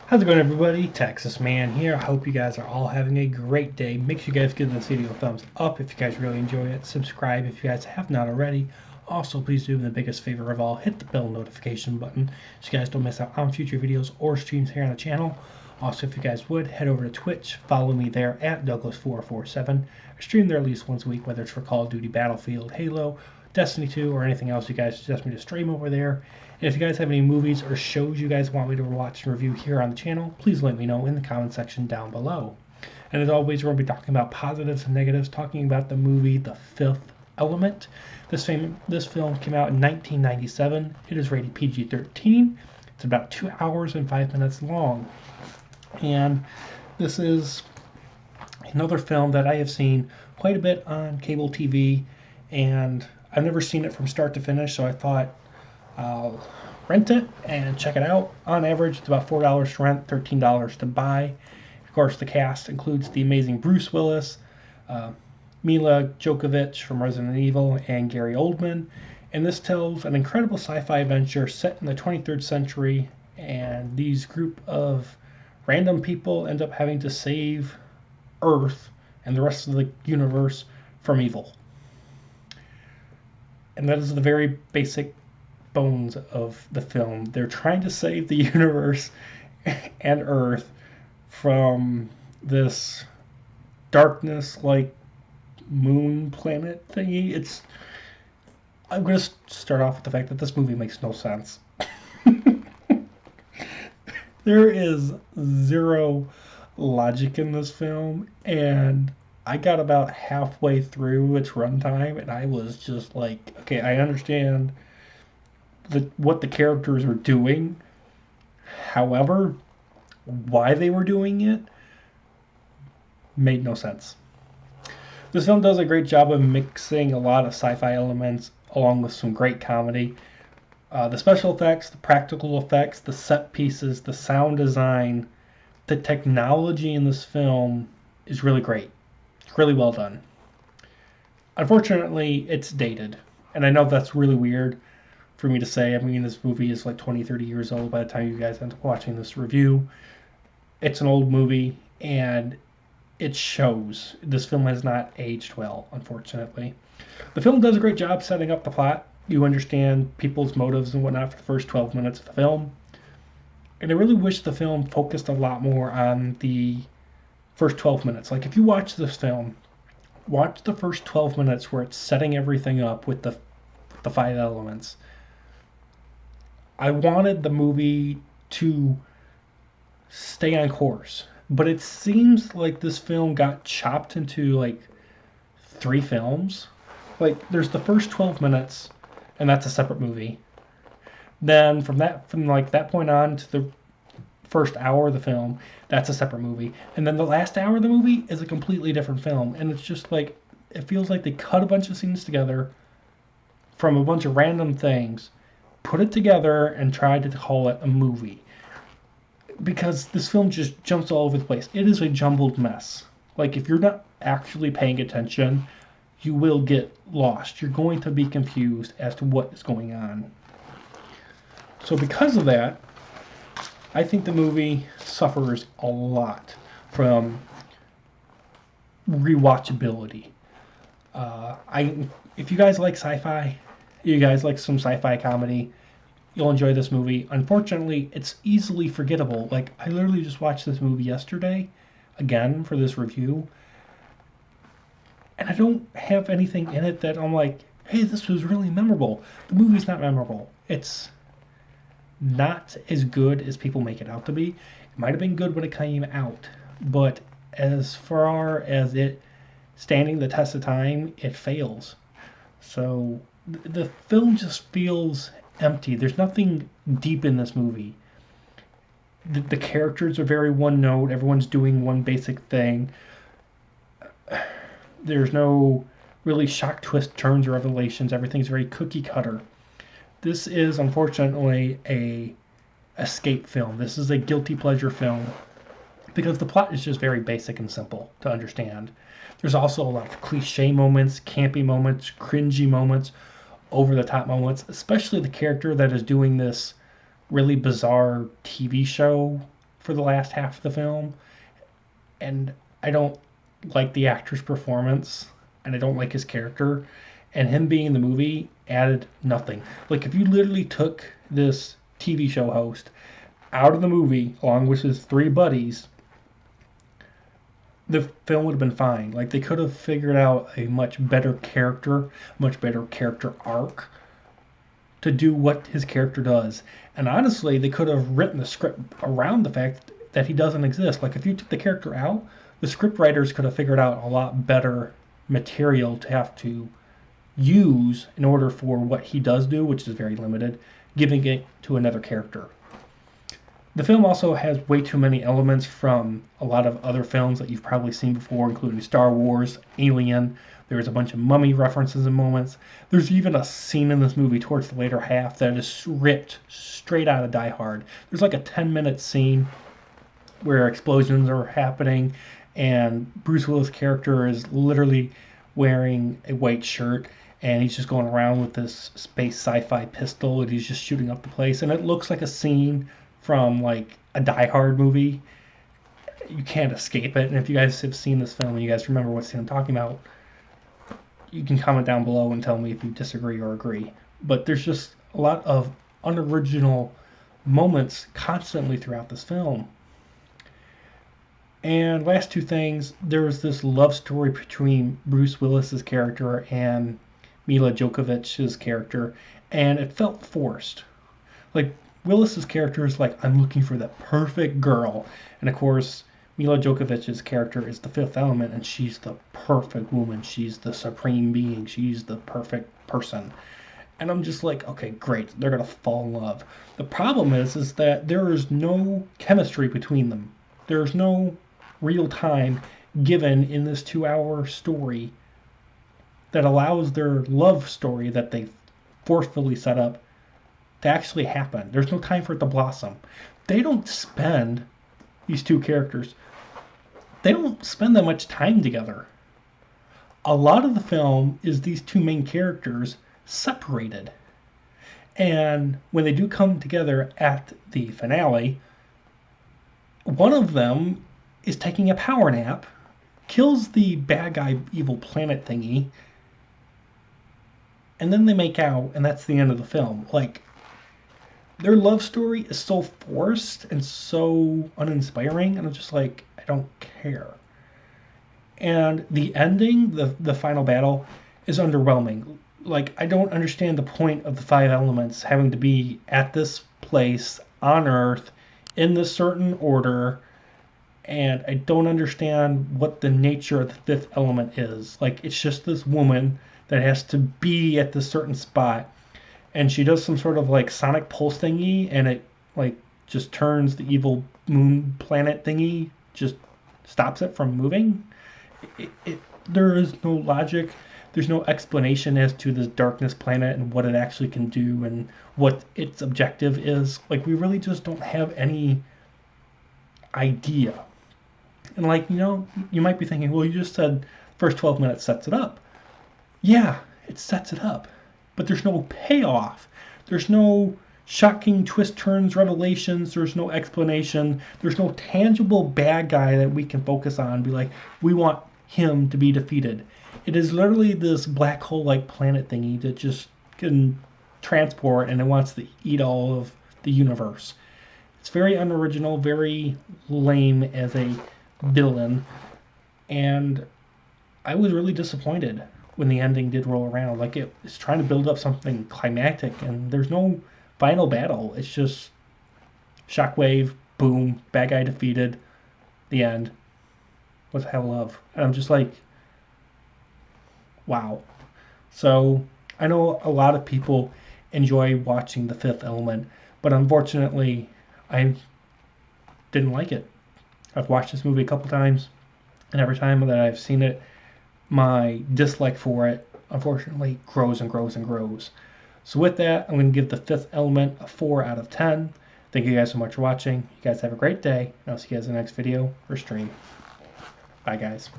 How's it going, everybody? Texas Man here. I hope you guys are all having a great day. Make sure you guys give this video a thumbs up if you guys really enjoy it. Subscribe if you guys have not already. Also, please do me the biggest favor of all, hit the bell notification button so you guys don't miss out on future videos or streams here on the channel. Also, if you guys would, head over to Twitch. Follow me there at Douglas447. I stream there at least once a week, whether it's for Call of Duty, Battlefield, Halo, Destiny 2, or anything else you guys suggest me to stream over there. And if you guys have any movies or shows you guys want me to watch and review here on the channel, please let me know in the comment section down below. And as always, we're going to be talking about positives and negatives, talking about the movie The Fifth Element. This film came out in 1997. It is rated PG-13. It's about 2 hours and 5 minutes long. And this is another film that I have seen quite a bit on cable TV, and I've never seen it from start to finish, so I thought I'll rent it and check it out. On average, it's about $4 to rent, $13 to buy. Of course, the cast includes the amazing Bruce Willis, Mila Jovovich from Resident Evil, and Gary Oldman. And this tells an incredible sci-fi adventure set in the 23rd century, and these group of random people end up having to save Earth and the rest of the universe from evil. And that is the very basic bones of the film. They're trying to save the universe and Earth from this darkness like moon planet thingy. I'm going to start off with the fact that this movie makes no sense. There is zero logic in this film, and I got about halfway through its runtime and I was just like, okay, I understand what the characters are doing. However, why they were doing it made no sense. This film does a great job of mixing a lot of sci-fi elements along with some great comedy. The special effects, the practical effects, the set pieces, the sound design, the technology in this film is really great. It's really well done. Unfortunately, it's dated. And I know that's really weird for me to say. I mean, this movie is like 20, 30 years old by the time you guys end up watching this review. It's an old movie, and it shows. This film has not aged well, unfortunately. The film does a great job setting up the plot. You understand people's motives and whatnot for the first 12 minutes of the film. And I really wish the film focused a lot more on the first 12 minutes. Like, if you watch this film, watch the first 12 minutes where it's setting everything up with the 5 elements. I wanted the movie to stay on course, but it seems like this film got chopped into like 3 films. Like, there's the first 12 minutes, and that's a separate movie. Then from that point on to the first hour of the film, that's a separate movie. And then the last hour of the movie is a completely different film. And it's just like, it feels like they cut a bunch of scenes together from a bunch of random things, put it together, and tried to call it a movie. Because this film just jumps all over the place. It is a jumbled mess. Like, if you're not actually paying attention, you will get lost. You're going to be confused as to what is going on. So because of that, I think the movie suffers a lot from rewatchability. If you guys like sci-fi, you guys like some sci-fi comedy, you'll enjoy this movie. Unfortunately, it's easily forgettable. Like, I literally just watched this movie yesterday, again, for this review, and I don't have anything in it that I'm like, hey, this was really memorable. The movie's not memorable. It's not as good as people make it out to be. It might have been good when it came out, but as far as it standing the test of time, it fails. So the film just feels empty. There's nothing deep in this movie. The characters are very one note. Everyone's doing one basic thing. There's no really shock, twist, turns, or revelations. Everything's very cookie cutter. This is, unfortunately, a escape film. This is a guilty pleasure film because the plot is just very basic and simple to understand. There's also a lot of cliche moments, campy moments, cringy moments, over-the-top moments, especially the character that is doing this really bizarre TV show for the last half of the film, and I don't like the actor's performance, and I don't like his character, and him being in the movie added nothing. Like, if you literally took this TV show host out of the movie along with his three buddies, the film would have been fine. Like, they could have figured out a much better character arc to do what his character does. And honestly, they could have written the script around the fact that he doesn't exist. Like, if you took the character out, the script writers could have figured out a lot better material to have to use in order for what he does do, which is very limited, giving it to another character. The film also has way too many elements from a lot of other films that you've probably seen before, including Star Wars, Alien. There's a bunch of mummy references and moments. There's even a scene in this movie towards the later half that is ripped straight out of Die Hard. There's like a 10-minute scene where explosions are happening and Bruce Willis' character is literally wearing a white shirt and he's just going around with this space sci-fi pistol and he's just shooting up the place, and it looks like a scene from like a Die Hard movie. You can't escape it. And if you guys have seen this film and you guys remember what scene I'm talking about, you can comment down below and tell me if you disagree or agree. But there's just a lot of unoriginal moments constantly throughout this film. And last two things, there was this love story between Bruce Willis's character and Mila Jovovich's character, and it felt forced. Like, Willis's character is like, I'm looking for the perfect girl. And of course, Mila Jovovich's character is the Fifth Element, and she's the perfect woman. She's the supreme being. She's the perfect person. And I'm just like, okay, great. They're going to fall in love. The problem is that there is no chemistry between them. There's no real time given in this 2-hour story that allows their love story that they forcefully set up to actually happen. There's no time for it to blossom. They don't spend, these two characters, they don't spend that much time together. A lot of the film is these two main characters separated. And when they do come together at the finale, one of them is taking a power nap, kills the bad guy evil planet thingy, and then they make out, and that's the end of the film. Like, their love story is so forced and so uninspiring, and I'm just like, I don't care. And the ending, the final battle, is underwhelming. Like, I don't understand the point of the 5 elements having to be at this place on Earth in this certain order, and I don't understand what the nature of the 5th element is. Like, it's just this woman that has to be at this certain spot, and she does some sort of like sonic pulse thingy, and it like just turns the evil moon planet thingy, just stops it from moving. There is no logic. There's no explanation as to this darkness planet and what it actually can do and what its objective is. Like, we really just don't have any idea. And like, you know, you might be thinking, well, you just said first 12 minutes sets it up. Yeah, it sets it up. But there's no payoff. There's no shocking twist, turns, revelations. There's no explanation. There's no tangible bad guy that we can focus on and be like, we want him to be defeated. It is literally this black hole-like planet thingy that just can transport, and it wants to eat all of the universe. It's very unoriginal, very lame as a villain, and I was really disappointed when the ending did roll around. Like, it's trying to build up something climactic, and there's no final battle. It's just shockwave, boom, bad guy defeated, the end. What the hell, love? And I'm just like, wow. So I know a lot of people enjoy watching The Fifth Element, but unfortunately, I didn't like it. I've watched this movie a couple times, and every time that I've seen it, my dislike for it, unfortunately, grows and grows and grows. So with that, I'm going to give The Fifth Element a 4 out of 10. Thank you guys so much for watching. You guys have a great day, and I'll see you guys in the next video or stream. Bye, guys.